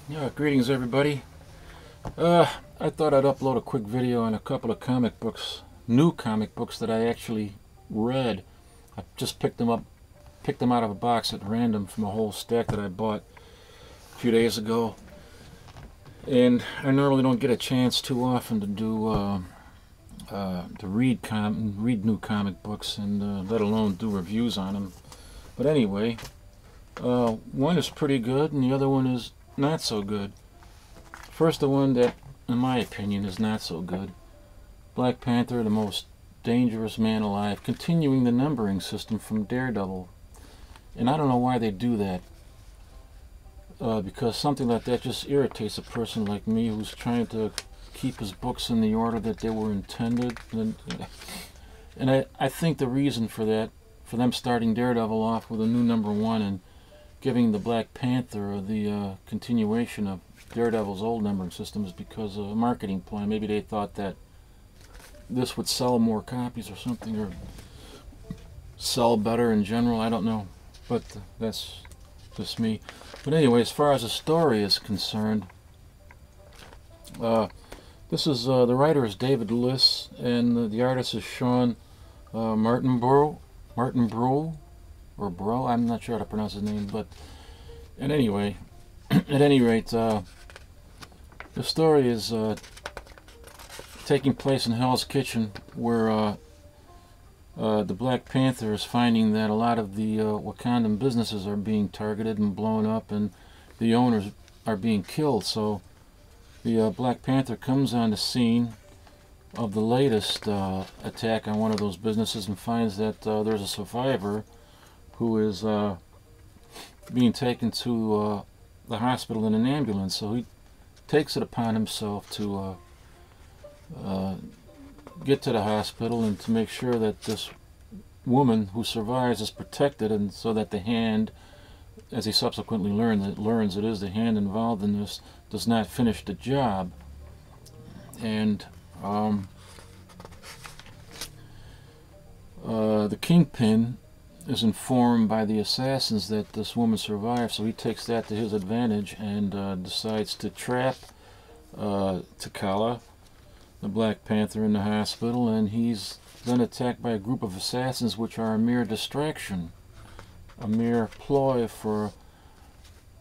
Yeah, greetings everybody. I thought I'd upload a quick video on a couple of comic books, new comic books that I actually read. I just picked them out of a box at random from a whole stack that I bought a few days ago. And I normally don't get a chance too often to do to read new comic books, and let alone do reviews on them. But anyway, one is pretty good, and the other one is not so good. First, the one that, in my opinion, is not so good. Black Panther, the most dangerous man alive, continuing the numbering system from Daredevil. And I don't know why they do that. Because something like that just irritates a person like me who's trying to keep his books in the order that they were intended. And I think the reason for that, for them starting Daredevil off with a new #1 and giving the Black Panther the continuation of Daredevil's old numbering system, is because of a marketing plan. Maybe they thought that this would sell more copies or something, or sell better in general. I don't know, but that's just me. But anyway, as far as the story is concerned, this is the writer is David Liss, and the artist is Sean Martinborough, or Bro. I'm not sure how to pronounce his name, but at any rate, the story is taking place in Hell's Kitchen, where the Black Panther is finding that a lot of the Wakandan businesses are being targeted and blown up, and the owners are being killed. So the Black Panther comes on the scene of the latest attack on one of those businesses and finds that there's a survivor who is being taken to the hospital in an ambulance. So he takes it upon himself to get to the hospital and to make sure that this woman who survives is protected, and so that the hand, as he subsequently learns it is the hand involved in this, does not finish the job. And the Kingpin is informed by the assassins that this woman survived, so he takes that to his advantage and decides to trap T'Challa, the Black Panther, in the hospital, and he's then attacked by a group of assassins, which are a mere distraction, a mere ploy for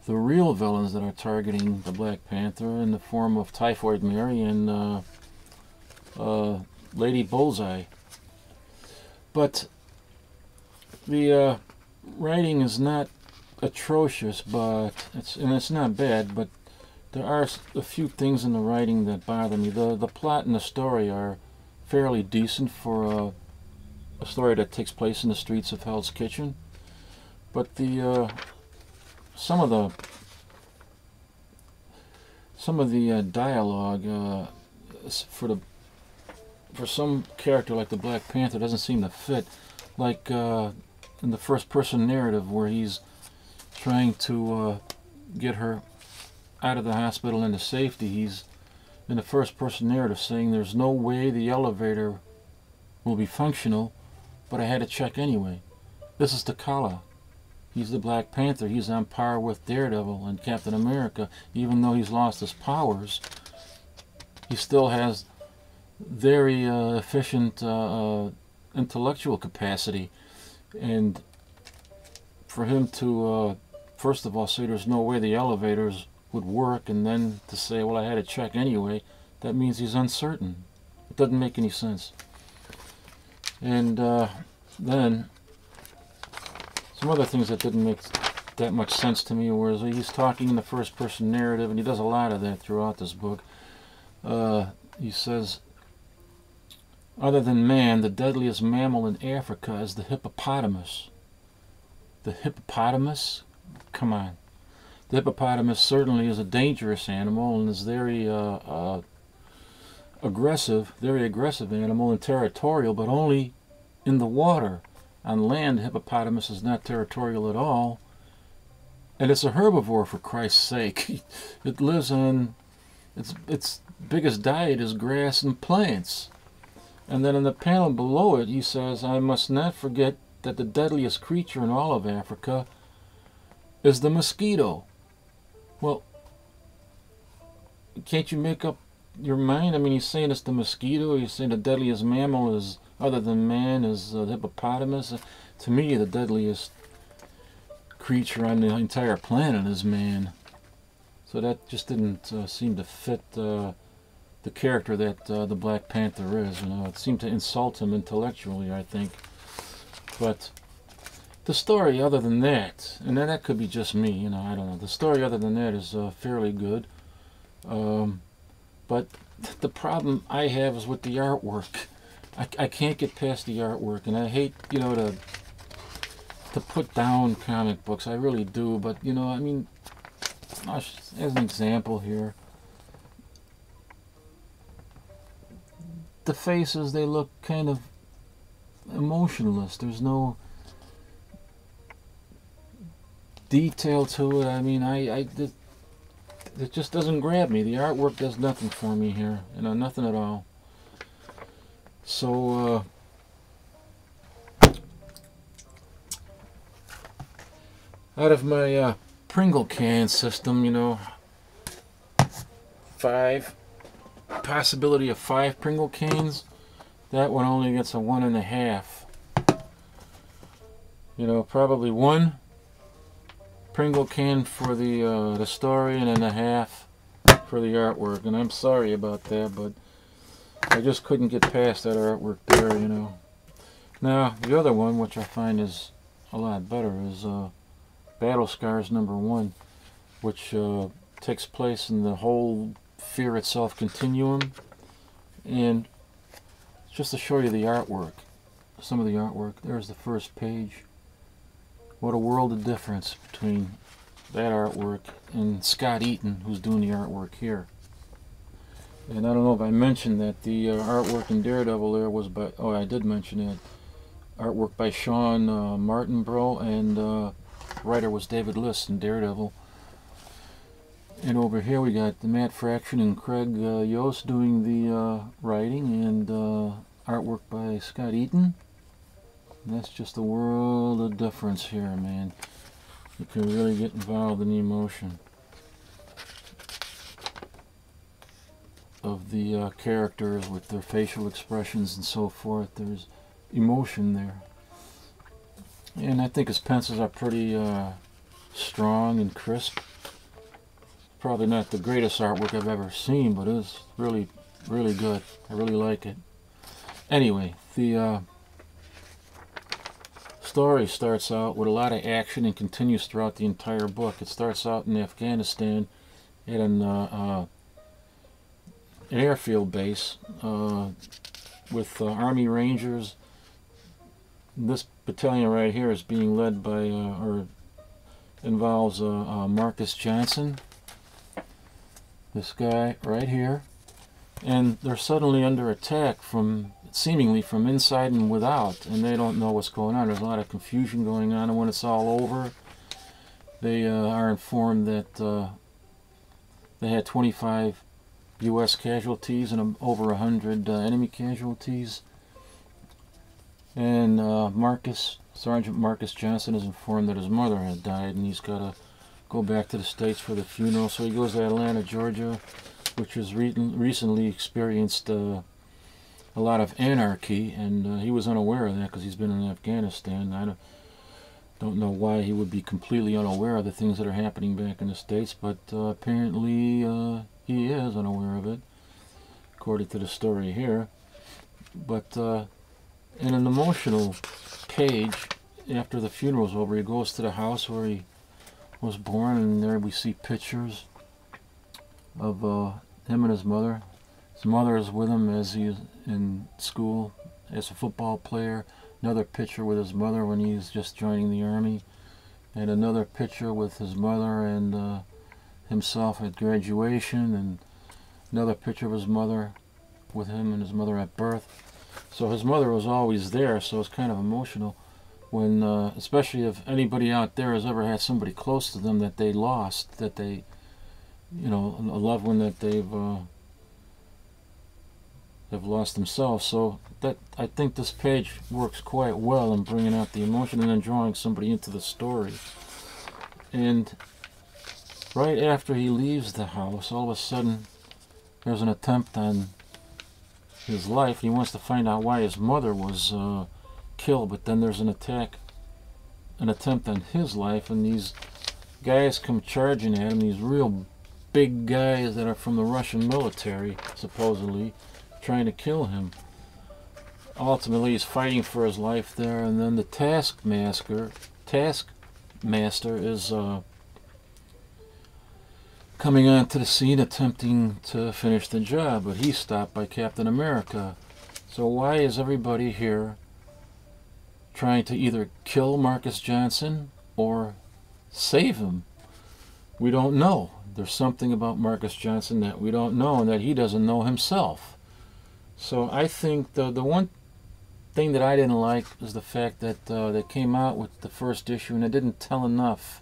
the real villains that are targeting the Black Panther, in the form of Typhoid Mary and Lady Bullseye. But the writing is not atrocious, but it's not bad, but there are a few things in the writing that bother me. The plot and the story are fairly decent for a story that takes place in the streets of Hell's Kitchen, but the some of the dialogue for some character like the Black Panther doesn't seem to fit. Like in the first-person narrative, where he's trying to get her out of the hospital into safety, he's in the first-person narrative saying, "There's no way the elevator will be functional, but I had to check anyway." This is T'Challa. He's the Black Panther. He's on par with Daredevil and Captain America. Even though he's lost his powers, he still has very efficient intellectual capacity. And for him to first of all say there's no way the elevators would work, and then to say, well, I had to check anyway, that means he's uncertain. It doesn't make any sense. And then some other things that didn't make that much sense to me was he's talking in the first-person narrative, and he does a lot of that throughout this book. He says, "Other than man, the deadliest mammal in Africa is the hippopotamus." The hippopotamus? Come on. The hippopotamus certainly is a dangerous animal, and is very aggressive animal, and territorial, but only in the water. On land, the hippopotamus is not territorial at all, and it's a herbivore, for Christ's sake. It lives on, its biggest diet is grass and plants. And then in the panel below it, he says, "I must not forget that the deadliest creature in all of Africa is the mosquito." Well, can't you make up your mind? I mean, he's saying it's the mosquito. He's saying the deadliest mammal is, other than man, is the hippopotamus. To me, the deadliest creature on the entire planet is man. So that just didn't seem to fit the character that the Black Panther is. You know, it seemed to insult him intellectually, I think. But the story, other than that, and then that could be just me, you know, I don't know. The story, other than that, is fairly good. But the problem I have is with the artwork. I can't get past the artwork, and I hate, you know, to put down comic books. I really do, but, you know, I mean, as an example here, the faces, they look kind of emotionless. There's no detail to it. I mean, it just doesn't grab me. The artwork does nothing for me here, you know, nothing at all. So out of my Pringle can system, you know, possibility of 5 Pringle cans, that one only gets a 1.5. You know, probably 1 Pringle can for the story, and then a half for the artwork. And I'm sorry about that, but I just couldn't get past that artwork there, you know. Now, the other one, which I find is a lot better, is Battle Scars #1, which takes place in the whole Fear Itself continuum. And just to show you the artwork, some of the artwork, there's the first page. What a world of difference between that artwork and Scott Eaton, who's doing the artwork here. And I don't know if I mentioned that the artwork in Daredevil there was by, oh, I did mention it, artwork by Sean Martinborough, and writer was David List in Daredevil. And over here we got the Matt Fraction and Craig Yost doing the writing, and artwork by Scott Eaton. And that's just a world of difference here, man. You can really get involved in the emotion of the characters with their facial expressions and so forth. There's emotion there. And I think his pencils are pretty strong and crisp. Probably not the greatest artwork I've ever seen, but it's really, really good. I really like it. Anyway, the story starts out with a lot of action and continues throughout the entire book. It starts out in Afghanistan at an airfield base with Army Rangers. This battalion right here is being led by, or involves Marcus Johnson. This guy right here. And they're suddenly under attack from, seemingly from inside and without, and they don't know what's going on. There's a lot of confusion going on, and when it's all over, they are informed that they had 25 U.S. casualties and over 100 enemy casualties. And Sergeant Marcus Johnson is informed that his mother had died, and he's got to go back to the States for the funeral. So he goes to Atlanta, Georgia, which has recently experienced a lot of anarchy, and he was unaware of that because he's been in Afghanistan. I don't know why he would be completely unaware of the things that are happening back in the States, but apparently he is unaware of it, according to the story here. But in an emotional page, after the funeral's over, he goes to the house where he was born, and there we see pictures of him and his mother. His mother is with him as he's in school as a football player. Another picture with his mother when he's just joining the Army. And another picture with his mother and himself at graduation. And another picture of his mother with him and his mother at birth. So his mother was always there, so it's kind of emotional when, especially if anybody out there has ever had somebody close to them that they lost, that they, you know, a loved one that they've lost themselves. So that, I think this page works quite well in bringing out the emotion and then drawing somebody into the story. And right after he leaves the house, all of a sudden there's an attempt on his life. He wants to find out why his mother was killed, but then there's an attempt on his life, and these guys come charging at him, these real big guys that are from the Russian military, supposedly, trying to kill him. Ultimately, he's fighting for his life there, and then the Taskmaster is coming onto the scene, attempting to finish the job, but he's stopped by Captain America. So why is everybody here trying to either kill Marcus Johnson or save him? We don't know. There's something about Marcus Johnson that we don't know, and that he doesn't know himself. So I think the one thing that I didn't like is the fact that they came out with the first issue and they didn't tell enough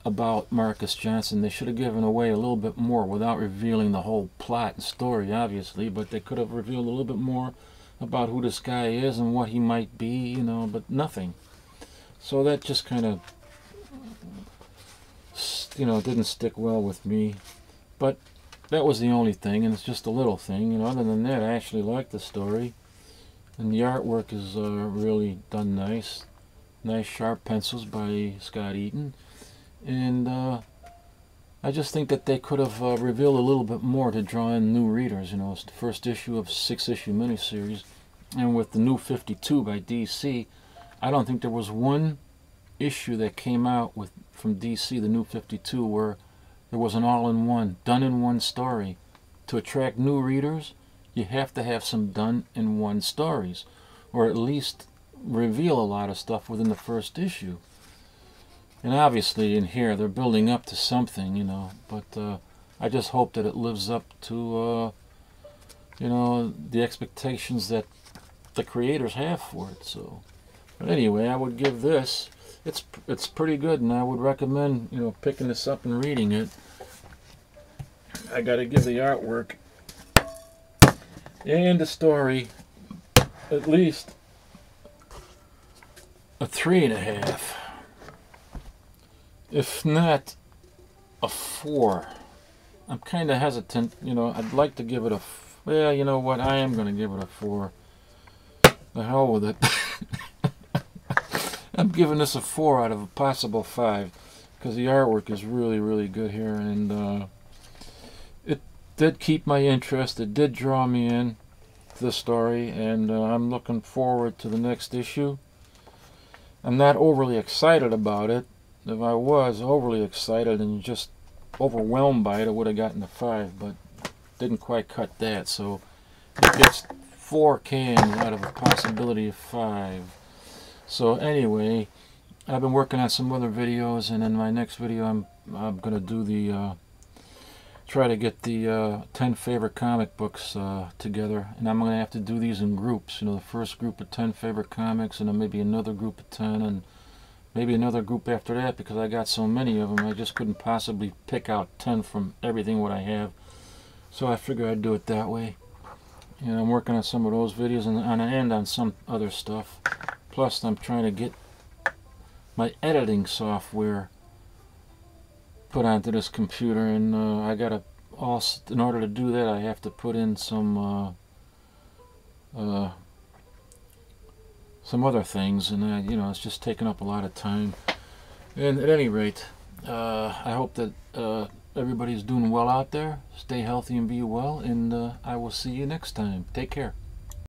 about Marcus Johnson. They should have given away a little bit more without revealing the whole plot and story, obviously, but they could have revealed a little bit more about who this guy is and what he might be, you know, but nothing. So that just kind of, you know, didn't stick well with me. But that was the only thing, and it's just a little thing. You know, other than that, I actually like the story, and the artwork is really done nice. Nice sharp pencils by Scott Eaton, and I just think that they could have revealed a little bit more to draw in new readers. You know, it's the first issue of a 6-issue miniseries, and with the New 52 by DC, I don't think there was one issue that came out from DC, the New 52, where there was an all-in-one, done-in-one story. To attract new readers, you have to have some done-in-one stories, or at least reveal a lot of stuff within the first issue. And obviously in here they're building up to something, you know, but I just hope that it lives up to you know, the expectations that the creators have for it. So, but anyway, I would give this, it's pretty good, and I would recommend, you know, picking this up and reading it. I gotta give the artwork and the story at least a 3.5, if not a 4. I'm kind of hesitant, you know. I'd like to give it a, well, you know what, I am going to give it a 4. The hell with it. I'm giving this a 4 out of a possible 5, because the artwork is really, really good here, and it did keep my interest. It did draw me in to the story, and I'm looking forward to the next issue. I'm not overly excited about it. If I was overly excited and just overwhelmed by it, I would have gotten a 5, but didn't quite cut that, so it gets 4 cans out of a possibility of 5. So anyway, I've been working on some other videos, and in my next video I'm gonna do the try to get the 10 favorite comic books together, and I'm gonna have to do these in groups. You know, the first group of 10 favorite comics, and then maybe another group of 10, and maybe another group after that, because I got so many of them I just couldn't possibly pick out 10 from everything what I have. So I figured I'd do it that way. And I'm working on some of those videos, and on some other stuff. Plus I'm trying to get my editing software put onto this computer, and I gotta also, in order to do that, I have to put in some other things, and you know, it's just taking up a lot of time. And at any rate, I hope that everybody's doing well out there. Stay healthy and be well, and I will see you next time. Take care.